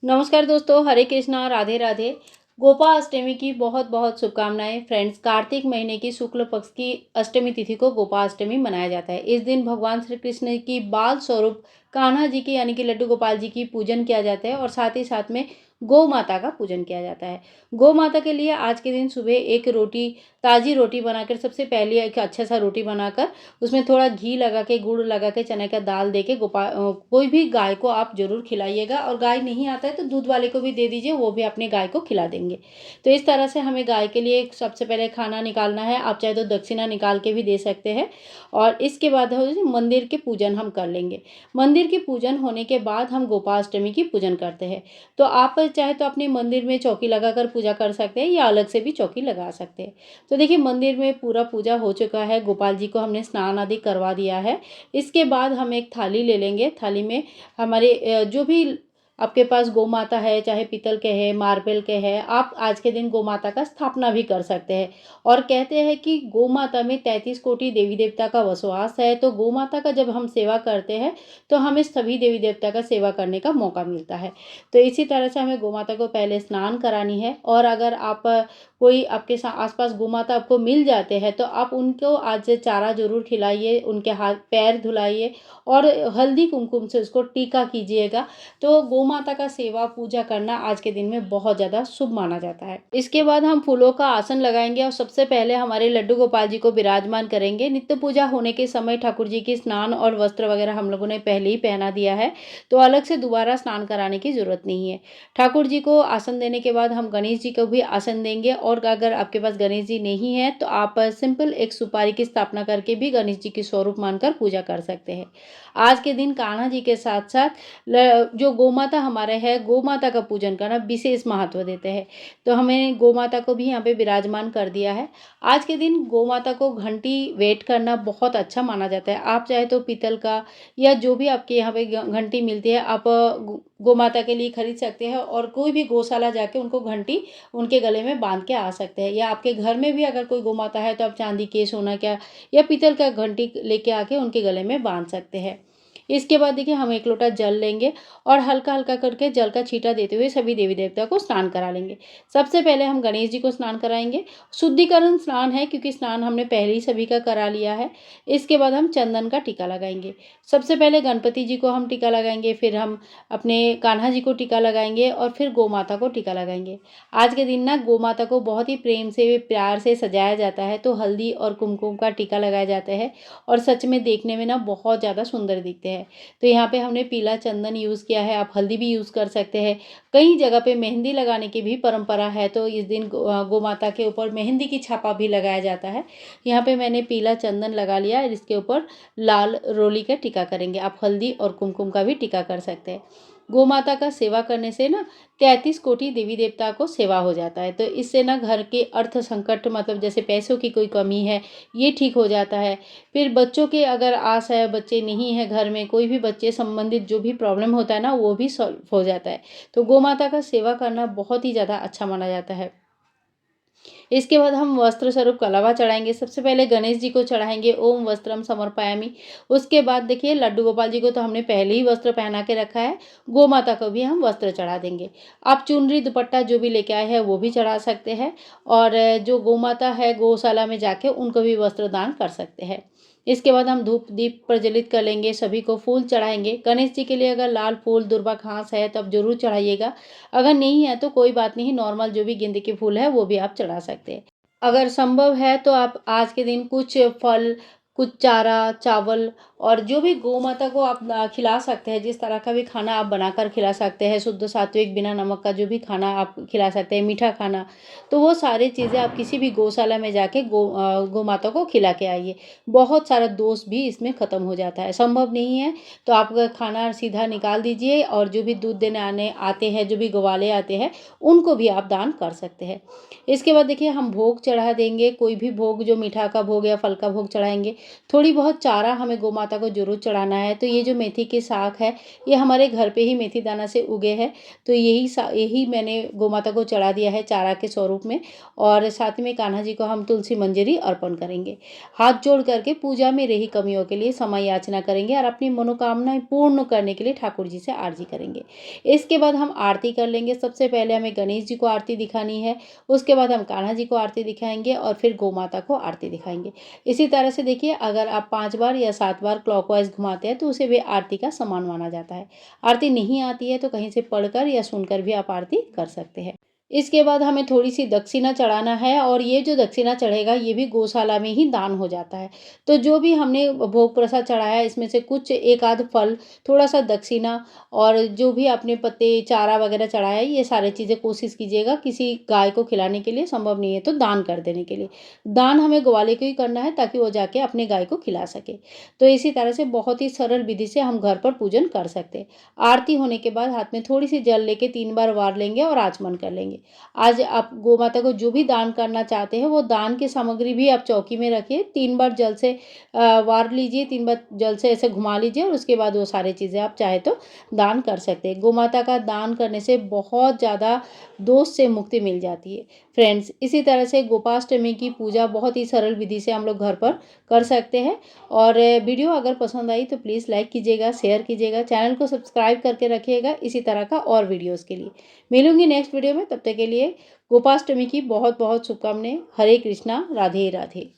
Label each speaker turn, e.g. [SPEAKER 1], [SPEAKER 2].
[SPEAKER 1] नमस्कार दोस्तों, हरे कृष्णा, राधे राधे। गोपाष्टमी की बहुत बहुत शुभकामनाएं फ्रेंड्स। कार्तिक महीने की शुक्ल पक्ष की अष्टमी तिथि को गोपाष्टमी मनाया जाता है। इस दिन भगवान श्री कृष्ण की बाल स्वरूप कान्हा जी की यानी कि लड्डू गोपाल जी की पूजन किया जाता है और साथ ही साथ में गौ माता का पूजन किया जाता है। गौ माता के लिए आज के दिन सुबह एक रोटी, ताज़ी रोटी बनाकर, सबसे पहले एक अच्छा सा रोटी बनाकर उसमें थोड़ा घी लगा के, गुड़ लगा के, चने का दाल दे के कोई भी गाय को आप ज़रूर खिलाइएगा। और गाय नहीं आता है तो दूध वाले को भी दे दीजिए, वो भी अपने गाय को खिला देंगे। तो इस तरह से हमें गाय के लिए सबसे पहले खाना निकालना है। आप चाहे तो दक्षिणा निकाल के भी दे सकते हैं। और इसके बाद मंदिर के पूजन हम कर लेंगे। मंदिर की पूजन होने के बाद हम गोपाष्टमी की पूजन करते हैं। तो आप चाहे तो अपने मंदिर में चौकी लगाकर पूजा कर सकते हैं या अलग से भी चौकी लगा सकते हैं। तो देखिए, मंदिर में पूरा पूजा हो चुका है, गोपाल जी को हमने स्नान आदि करवा दिया है। इसके बाद हम एक थाली ले लेंगे। थाली में हमारे जो भी आपके पास गौ माता है, चाहे पीतल के है, मार्बल के है, आप आज के दिन गौ माता का स्थापना भी कर सकते हैं। और कहते हैं कि गौ माता में 33 कोटि देवी देवता का वसवास है। तो गौ माता का जब हम सेवा करते हैं तो हमें सभी देवी देवता का सेवा करने का मौका मिलता है। तो इसी तरह से हमें गौ माता को पहले स्नान करानी है। और अगर आप कोई आपके आसपास गौ माता आपको मिल जाते हैं तो आप उनको आज से चारा जरूर खिलाइए, उनके हाथ पैर धुलाइए और हल्दी कुमकुम से उसको टीका कीजिएगा। तो गौ माता का सेवा पूजा करना आज के दिन में बहुत ज़्यादा शुभ माना जाता है। इसके बाद हम फूलों का आसन लगाएंगे और सबसे पहले हमारे लड्डू गोपाल जी को विराजमान करेंगे। नित्य पूजा होने के समय ठाकुर जी की स्नान और वस्त्र वगैरह हम लोगों ने पहले ही पहना दिया है, तो अलग से दोबारा स्नान कराने की जरूरत नहीं है। ठाकुर जी को आसन देने के बाद हम गणेश जी को भी आसन देंगे। और अगर आपके पास गणेश जी नहीं है तो आप सिंपल एक सुपारी की स्थापना करके भी गणेश जी की स्वरूप मानकर पूजा कर सकते हैं। आज के दिन कान्हा जी के साथ साथ जो गौ माता हमारे है, गौ माता का पूजन करना विशेष महत्व देते हैं। तो हमें गौ माता को भी यहाँ पे विराजमान कर दिया है। आज के दिन गौ माता को घंटी वेट करना बहुत अच्छा माना जाता है। आप चाहे तो पीतल का या जो भी आपके यहाँ पे घंटी मिलती है, आप गौ माता के लिए खरीद सकते हैं और कोई भी गौशाला जाके उनको घंटी उनके गले में बांध के आ सकते हैं। या आपके घर में भी अगर कोई गौ माता है तो आप चांदी के, सोना का या पीतल का घंटी लेके आके उनके गले में बांध सकते हैं। इसके बाद देखिए, हम एक लोटा जल लेंगे और हल्का हल्का करके जल का छींटा देते हुए सभी देवी देवता को स्नान करा लेंगे। सबसे पहले हम गणेश जी को स्नान कराएंगे। शुद्धिकरण स्नान है क्योंकि स्नान हमने पहले ही सभी का करा लिया है। इसके बाद हम चंदन का टीका लगाएंगे। सबसे पहले गणपति जी को हम टीका लगाएंगे, फिर हम अपने कान्हा जी को टीका लगाएंगे और फिर गौ माता को टीका लगाएंगे। आज के दिन ना गौ माता को बहुत ही प्रेम से, प्यार से सजाया जाता है, तो हल्दी और कुमकुम का टीका लगाया जाता है और सच में देखने में ना बहुत ज़्यादा सुंदर दिखते हैं। तो यहाँ पे हमने पीला चंदन यूज़ किया है, आप हल्दी भी यूज़ कर सकते हैं। कई जगह पे मेहंदी लगाने की भी परंपरा है, तो इस दिन गौ माता के ऊपर मेहंदी की छापा भी लगाया जाता है। यहाँ पे मैंने पीला चंदन लगा लिया, इसके ऊपर लाल रोली का टीका करेंगे। आप हल्दी और कुमकुम का भी टीका कर सकते हैं। गौ माता का सेवा करने से ना 33 कोटि देवी देवता को सेवा हो जाता है। तो इससे ना घर के अर्थ संकट, मतलब जैसे पैसों की कोई कमी है, ये ठीक हो जाता है। फिर बच्चों के अगर आस है, बच्चे नहीं है घर में, कोई भी बच्चे संबंधित जो भी प्रॉब्लम होता है ना, वो भी सॉल्व हो जाता है। तो गौ माता का सेवा करना बहुत ही ज़्यादा अच्छा माना जाता है। इसके बाद हम वस्त्र स्वरूप कलावा चढ़ाएंगे। सबसे पहले गणेश जी को चढ़ाएंगे, ओम वस्त्रम समर्पयामि। उसके बाद देखिए, लड्डू गोपाल जी को तो हमने पहले ही वस्त्र पहना के रखा है, गौ माता को भी हम वस्त्र चढ़ा देंगे। आप चुनरी दुपट्टा जो भी लेके आए हैं वो भी चढ़ा सकते हैं। और जो गौ माता है, गौशाला में जाके उनको भी वस्त्र दान कर सकते हैं। इसके बाद हम धूप दीप प्रज्वलित कर लेंगे, सभी को फूल चढ़ाएंगे। गणेश जी के लिए अगर लाल फूल, दुर्वा घास है तब जरूर चढ़ाइएगा। अगर नहीं है तो कोई बात नहीं, नॉर्मल जो भी गेंदे के फूल है वो भी आप चढ़ा सकते हैं। अगर संभव है तो आप आज के दिन कुछ फल, कुछ चारा, चावल और जो भी गौ माता को आप खिला सकते हैं, जिस तरह का भी खाना आप बनाकर खिला सकते हैं, शुद्ध सात्विक बिना नमक का जो भी खाना आप खिला सकते हैं, मीठा खाना, तो वो सारी चीज़ें आप किसी भी गौशाला में जाके गौ माता को खिला के आइए। बहुत सारा दोष भी इसमें ख़त्म हो जाता है। संभव नहीं है तो आप खाना सीधा निकाल दीजिए और जो भी दूध देने आने आते हैं, जो भी ग्वाले आते हैं, उनको भी आप दान कर सकते हैं। इसके बाद देखिए, हम भोग चढ़ा देंगे। कोई भी भोग, जो मीठा का भोग या फल का भोग चढ़ाएंगे। थोड़ी बहुत चारा हमें गौ माता माता को ज़रूर चढ़ाना है। तो ये जो मेथी की साख है, ये हमारे घर पे ही मेथी दाना से उगे हैं, तो यही मैंने गौ माता को चढ़ा दिया है चारा के स्वरूप में। और साथ में कान्हा जी को हम तुलसी मंजरी अर्पण करेंगे। हाथ जोड़ करके पूजा में रही कमियों के लिए समय याचना करेंगे और अपनी मनोकामनाएं पूर्ण करने के लिए ठाकुर जी से आरती करेंगे। इसके बाद हम आरती कर लेंगे। सबसे पहले हमें गणेश जी को आरती दिखानी है, उसके बाद हम कान्हा जी को आरती दिखाएंगे और फिर गौ माता को आरती दिखाएंगे। इसी तरह से देखिए, अगर आप 5 बार या 7 बार क्लॉकवाइज घुमाते हैं तो उसे भी आरती का समान माना जाता है। आरती नहीं आती है तो कहीं से पढ़कर या सुनकर भी आप आरती कर सकते हैं। इसके बाद हमें थोड़ी-सी दक्षिणा चढ़ाना है और ये जो दक्षिणा चढ़ेगा ये भी गौशाला में ही दान हो जाता है। तो जो भी हमने भोग प्रसाद चढ़ाया है इसमें से कुछ एक आध फल, थोड़ा-सा दक्षिणा और जो भी आपने पत्ते, चारा वगैरह चढ़ाया है, ये सारी चीज़ें कोशिश कीजिएगा किसी गाय को खिलाने के लिए, संभव नहीं है तो दान कर देने के लिए। दान हमें ग्वाले को ही करना है ताकि वो जाके अपने गाय को खिला सके। तो इसी तरह से बहुत ही सरल विधि से हम घर पर पूजन कर सकते हैं। आरती होने के बाद हाथ में थोड़ी-सी जल लेके 3 बार वार लेंगे और आचमन कर लेंगे। आज आप गौ माता को जो भी दान करना चाहते हैं वो दान की सामग्री भी आप चौकी में रखिए। 3 बार जल से वार लीजिए, 3 बार जल से ऐसे घुमा लीजिए और उसके बाद वो सारी चीज़ें आप चाहे तो दान कर सकते हैं। गौ माता का दान करने से बहुत ज़्यादा दोष से मुक्ति मिल जाती है। फ्रेंड्स, इसी तरह से गोपाष्टमी की पूजा बहुत ही सरल विधि से हम लोग घर पर कर सकते हैं। और वीडियो अगर पसंद आई तो प्लीज़ लाइक कीजिएगा, शेयर कीजिएगा, चैनल को सब्सक्राइब करके रखिएगा इसी तरह का और वीडियोज़ के लिए। मिलूंगी नेक्स्ट वीडियो में, तब तक के लिए गोपाष्टमी की बहुत बहुत शुभकामनाएं। हरे कृष्णा, राधे राधे।